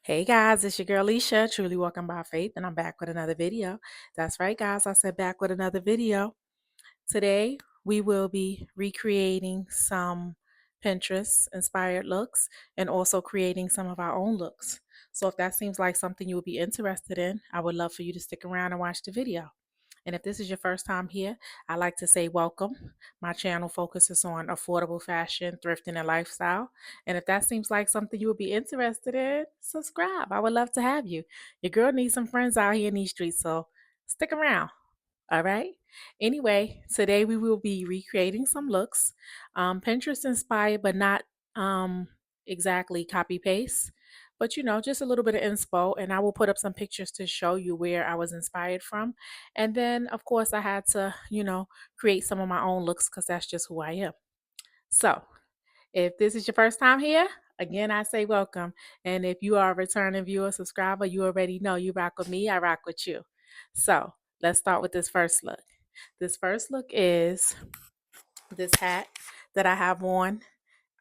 Hey guys, it's your girl Leisha, truly walking by faith, and I'm back with another video. That's right, guys, I said back with another video. Today, we will be recreating some Pinterest inspired looks and also creating some of our own looks. So, if that seems like something you would be interested in, I would love for you to stick around and watch the video. And if this is your first time here, I like to say welcome. My channel focuses on affordable fashion, thrifting, and lifestyle. And if that seems like something you would be interested in, subscribe. I would love to have you. Your girl needs some friends out here in these streets, so stick around. All right. Anyway, today we will be recreating some looks, Pinterest inspired, but not um, exactly copy paste, but just a little bit of inspo. And I will put up some pictures to show you where I was inspired from. And then, of course, I had to, create some of my own looks because that's just who I am. So, if this is your first time here, again, I say welcome. And if you are a returning viewer, subscriber, you already know you rock with me, I rock with you. So let's start with this first look. This first look is this hat that I have on.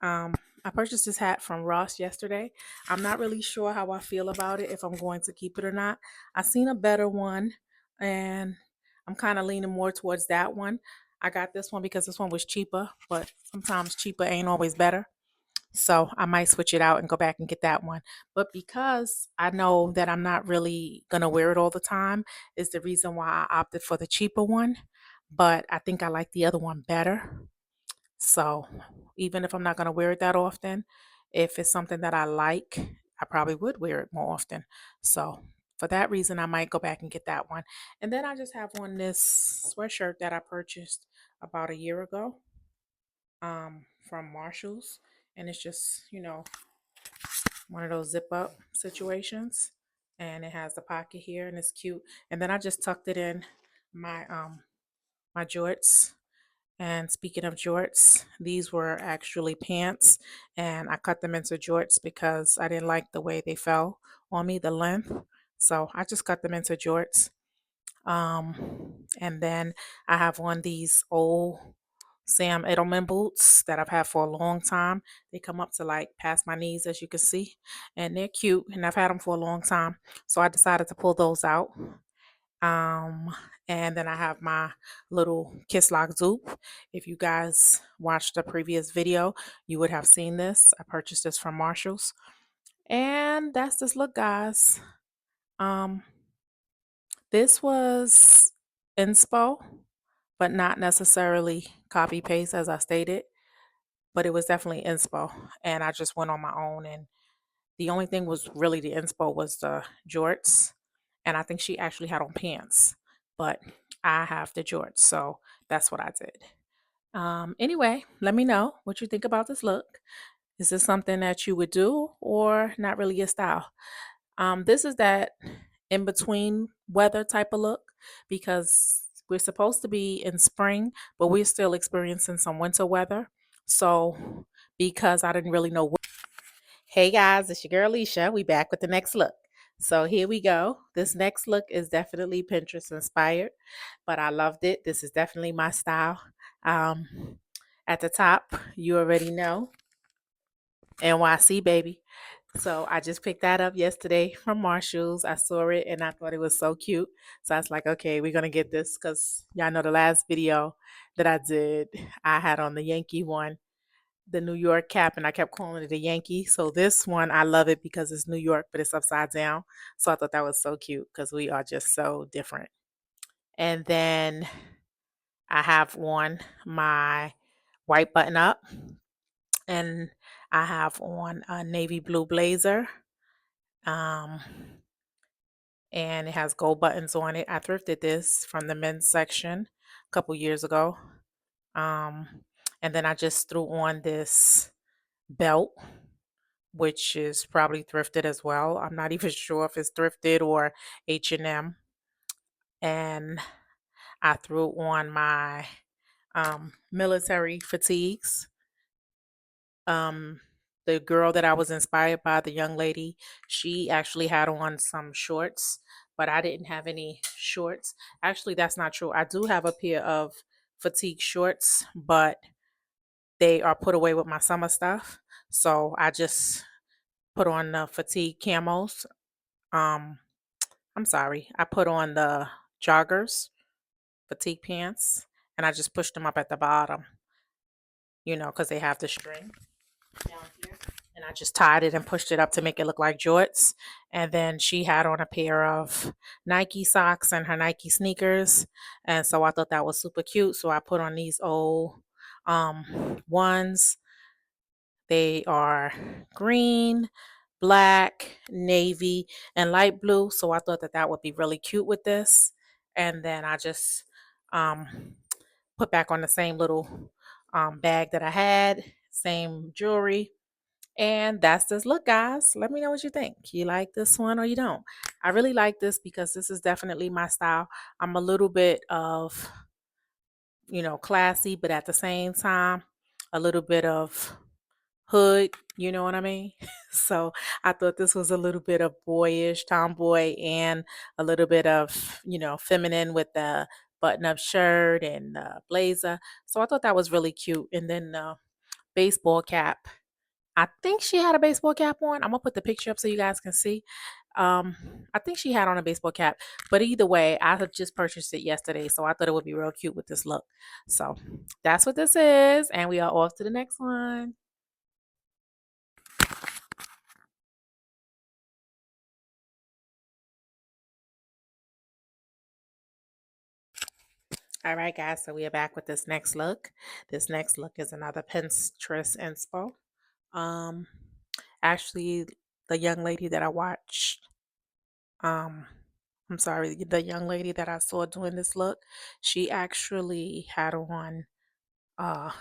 Um, I purchased this hat from Ross yesterday. I'm not really sure how I feel about it, if I'm going to keep it or not. I seen a better one and I'm kind of leaning more towards that one. I got this one because this one was cheaper, but sometimes cheaper ain't always better. So I might switch it out and go back and get that one. But because I know that I'm not really going to wear it all the time, is the reason why I opted for the cheaper one. But I think I like the other one better. So even if I'm not going to wear it that often, if it's something that I like, I probably would wear it more often. So for that reason, I might go back and get that one. And then I just have on this sweatshirt that I purchased about a year ago from Marshalls. And it's just, one of those zip up situations. And it has the pocket here and it's cute. And then I just tucked it in my jorts. And speaking of jorts, these were actually pants, and I cut them into jorts because I didn't like the way they fell on me, the length. So I just cut them into jorts. And then I have on these old Sam Edelman boots that I've had for a long time. They come up to like past my knees, as you can see, and they're cute, and I've had them for a long time. So I decided to pull those out. Um, and then I have my little Kiss Lock Zoop. If you guys watched the previous video, you would have seen this. I purchased this from Marshalls. And that's this look, guys. Um, this was inspo, but not necessarily copy paste as I stated, but it was definitely inspo. And I just went on my own, and the only thing was really the inspo was the jorts. And I think she actually had on pants, but I have the jorts. So that's what I did. Anyway, let me know what you think about this look. Is this something that you would do or not really your style? This is that in between weather type of look because we're supposed to be in spring, but we're still experiencing some winter weather. So, because I didn't really know what. Hey guys, it's your girl Alicia. We back with the next look. So here we go. This next look is definitely Pinterest inspired, but I loved it. This is definitely my style. Um, at the top, you already know NYC baby. So I just picked that up yesterday from Marshalls. I saw it and I thought it was so cute. So I was like, okay, we're gonna get this because y'all know the last video that I did, I had on the Yankee one, the New York cap, and I kept calling it a Yankee. So this one, I love it because it's New York, but it's upside down. So I thought that was so cute because we are just so different. And then I have on my white button up, and I have on a navy blue blazer. Um, and it has gold buttons on it. I thrifted this from the men's section a couple years ago. Um, and then I just threw on this belt, which is probably thrifted as well. I'm not even sure if it's thrifted or H&M. And I threw on my military fatigues. Um, the girl that I was inspired by, the young lady, she actually had on some shorts, but I didn't have any shorts. Actually, that's not true. I do have a pair of fatigue shorts, but they are put away with my summer stuff. So I just put on the fatigue camos. Um, I'm sorry, I put on the joggers, fatigue pants, and I just pushed them up at the bottom, because they have the string down here. And I just tied it and pushed it up to make it look like jorts. And then she had on a pair of Nike socks and her Nike sneakers. And so I thought that was super cute. So I put on these old ones. They are green, black, navy, and light blue. So I thought that that would be really cute with this. And then I just um, put back on the same little bag that I had, same jewelry. And that's this look, guys. Let me know what you think. You like this one or you don't? I really like this because this is definitely my style. I'm a little bit of, classy, but at the same time, a little bit of hood, you know what I mean? So I thought this was a little bit of boyish, tomboy, and a little bit of, feminine with the button up shirt and blazer. So I thought that was really cute. And then the baseball cap. I think she had a baseball cap on. I'm gonna put the picture up so you guys can see. Um, I think she had on a baseball cap, but either way, I have just purchased it yesterday, so I thought it would be real cute with this look. So that's what this is, and we are off to the next one. All right, guys, so we are back with this next look. This next look is another Pinterest inspo. Um, Actually, the young lady that I watched, um, I'm sorry, the young lady that I saw doing this look, she actually had on a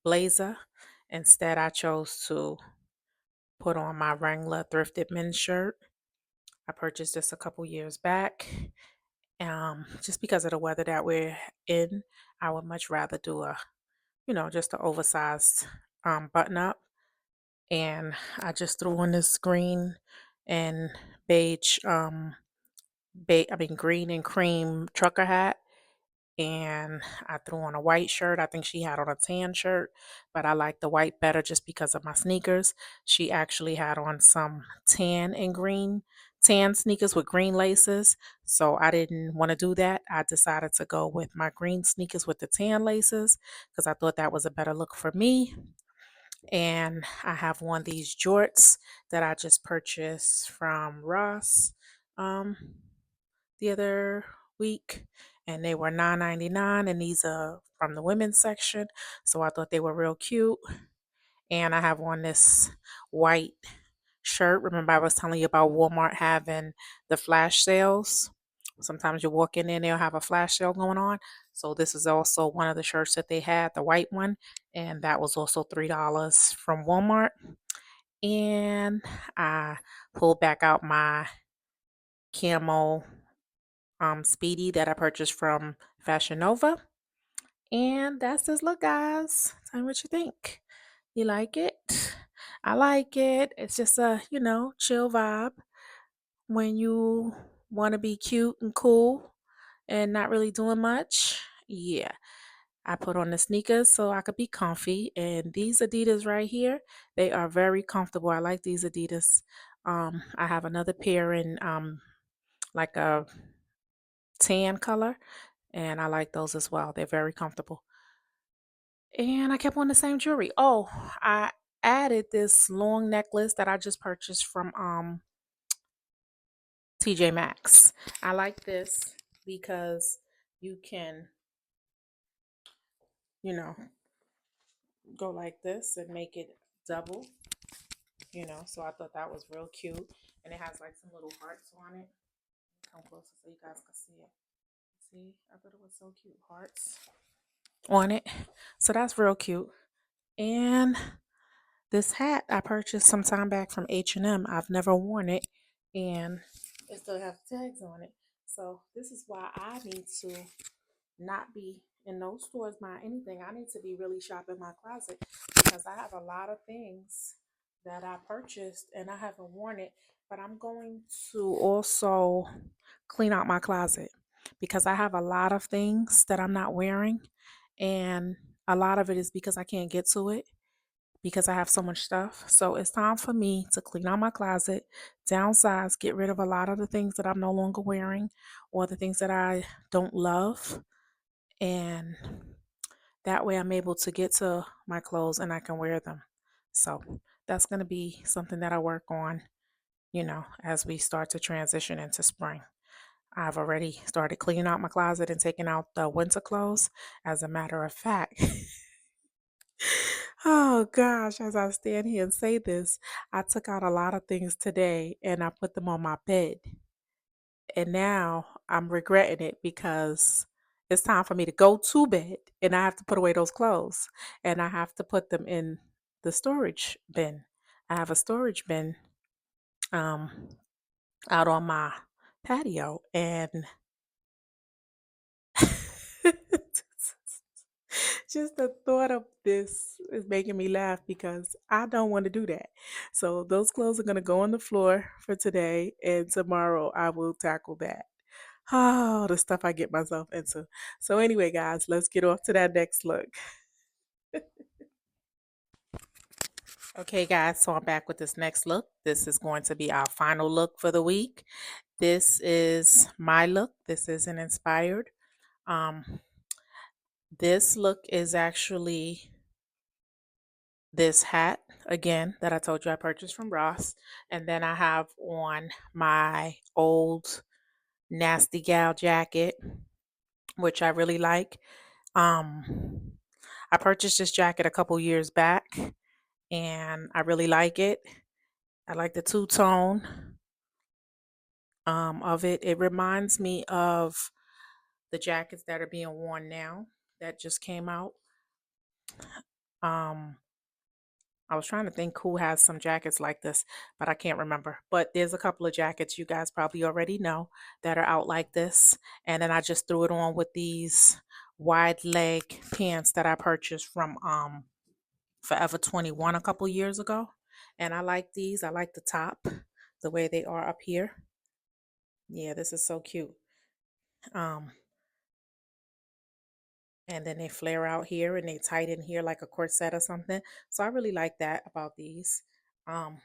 blazer. Instead, I chose to put on my Wrangler thrifted men's shirt. I purchased this a couple years back. Just because of the weather that we're in, I would much rather do just an oversized button up. And I just threw on this green and beige, green and cream trucker hat. And I threw on a white shirt. I think she had on a tan shirt, but I like the white better just because of my sneakers. She actually had on some tan sneakers with green laces. So I didn't want to do that. I decided to go with my green sneakers with the tan laces because I thought that was a better look for me. And I have one of these jorts that I just purchased from Ross um, the other week, and they were $9.99. And these are from the women's section, so I thought they were real cute. And I have on this white shirt. Remember, I was telling you about Walmart having the flash sales. Sometimes you walk in there and they'll have a flash sale going on. So this is also one of the shirts that they had, the white one, and that was also $3 from Walmart. And I pulled back out my camo Speedy that I purchased from Fashion Nova. And that's this look, guys. Tell me what you think. You like it? I like it. It's just a, chill vibe when you want to be cute and cool and not really doing much. Yeah. I put on the sneakers so I could be comfy. And these Adidas right here, they are very comfortable. I like these Adidas. I have another pair in like a tan color, and I like those as well. They're very comfortable. And I kept on the same jewelry. Oh, I added this long necklace that I just purchased from TJ Maxx. I like this because you can, you know, go like this and make it double, So I thought that was real cute. And it has like some little hearts on it. Come closer so you guys can see it. See, I thought it was so cute. Hearts on it. So that's real cute. And this hat I purchased some time back from H&M. I've never worn it, and it still have tags on it. So this is why I need to not be in those stores buying anything. I need to be really shopping my closet because I have a lot of things that I purchased and I haven't worn it. But I'm going to also clean out my closet because I have a lot of things that I'm not wearing, and a lot of it is because I can't get to it because I have so much stuff. So it's time for me to clean out my closet, downsize, get rid of a lot of the things that I'm no longer wearing or the things that I don't love. And that way I'm able to get to my clothes and I can wear them. So that's going to be something that I work on, as we start to transition into spring. I've already started cleaning out my closet and taking out the winter clothes. As a matter of fact, oh gosh, as I stand here and say this, I took out a lot of things today and I put them on my bed. And now I'm regretting it because it's time for me to go to bed and I have to put away those clothes and I have to put them in the storage bin. I have a storage bin um, out on my patio and just the thought of this is making me laugh because I don't want to do that. So those clothes are going to go on the floor for today, and tomorrow I will tackle that. Oh, the stuff I get myself into. So anyway, guys, let's get off to that next look. Okay, guys, so I'm back with this next look. This is going to be our final look for the week. This is my look. This isn't inspired. Um, this look is actually this hat again that I told you I purchased from Ross. And then I have on my old Nasty Gal jacket, which I really like. Um, I purchased this jacket a couple years back and I really like it. I like the two tone of it. It reminds me of the jackets that are being worn now that just came out. Um, I was trying to think who has some jackets like this, but I can't remember. But there's a couple of jackets you guys probably already know that are out like this. And then I just threw it on with these wide leg pants that I purchased from Forever 21 a couple years ago. And I like these. I like the top, the way they are up here. Yeah, this is so cute. Um, and then they flare out here and they tighten here like a corset or something. So I really like that about these. Um,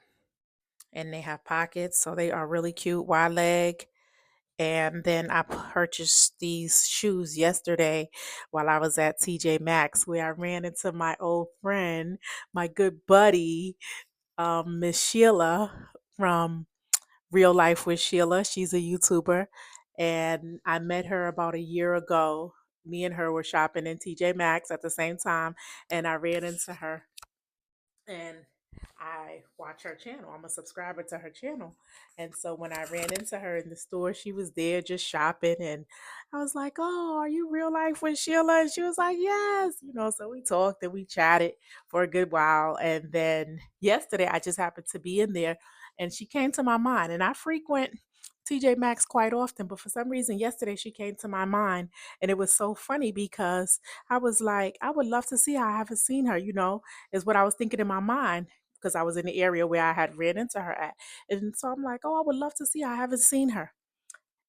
and they have pockets, so they are really cute, wide leg. And then I purchased these shoes yesterday while I was at TJ Maxx, where I ran into my old friend, my good buddy, Miss Sheila from Real Life with Sheila. She's a YouTuber, and I met her about a year ago. Me and her were shopping in TJ Maxx at the same time, and I ran into her and I watch her channel. I'm a subscriber to her channel. And so when I ran into her in the store, she was there just shopping. And I was like, "Oh, are you Real Life with Sheila?" And she was like, "Yes." So we talked and we chatted for a good while. And then yesterday, I just happened to be in there and she came to my mind. And I frequent TJ Maxx quite often, but for some reason, yesterday she came to my mind. And it was so funny because I was like, I would love to see her. I haven't seen her, is what I was thinking in my mind because I was in the area where I had ran into her at. And so I'm like, oh, I would love to see her. I haven't seen her.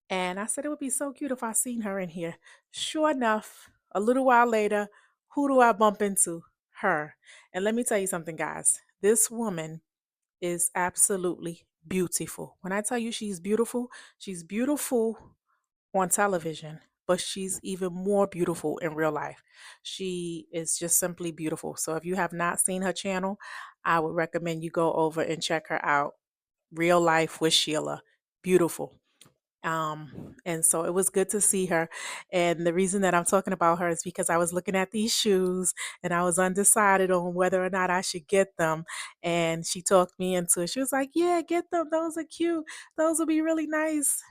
And I said it would be so cute if I seen her in here. Sure enough, a little while later, who do I bump into? Her. And let me tell you something, guys. This woman is absolutely beautiful. When I tell you she's beautiful on television, but she's even more beautiful in real life. She is just simply beautiful. So if you have not seen her channel, I would recommend you go over and check her out. Real Life with Sheila. Beautiful. And so it was good to see her. And the reason that I'm talking about her is because I was looking at these shoes and I was undecided on whether or not I should get them. And she talked me into it. She was like, "Yeah, get them. Those are cute. Those will be really nice."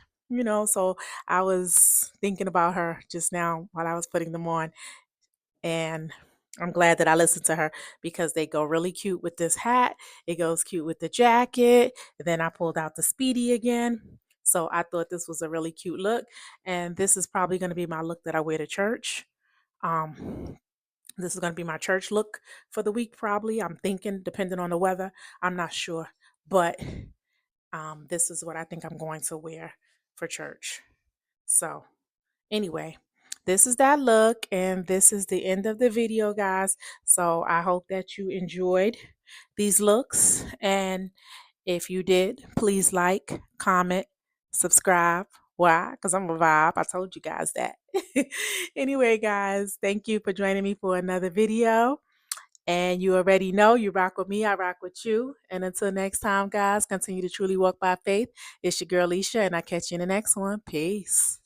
So I was thinking about her just now while I was putting them on. And I'm glad that I listened to her because they go really cute with this hat. It goes cute with the jacket. And then I pulled out the Speedy again. So I thought this was a really cute look. And this is probably going to be my look that I wear to church. Um, this is going to be my church look for the week, probably. I'm thinking, depending on the weather. I'm not sure. But this is what I think I'm going to wear for church. So, anyway, this is that look, and this is the end of the video, guys. So I hope that you enjoyed these looks, and if you did, please like, comment, subscribe. Why? Because I'm a vibe. I told you guys that. Anyway, guys, thank you for joining me for another video. And you already know you rock with me, I rock with you. And until next time, guys, continue to truly walk by faith. It's your girl, Leisha, and I'll catch you in the next one. Peace.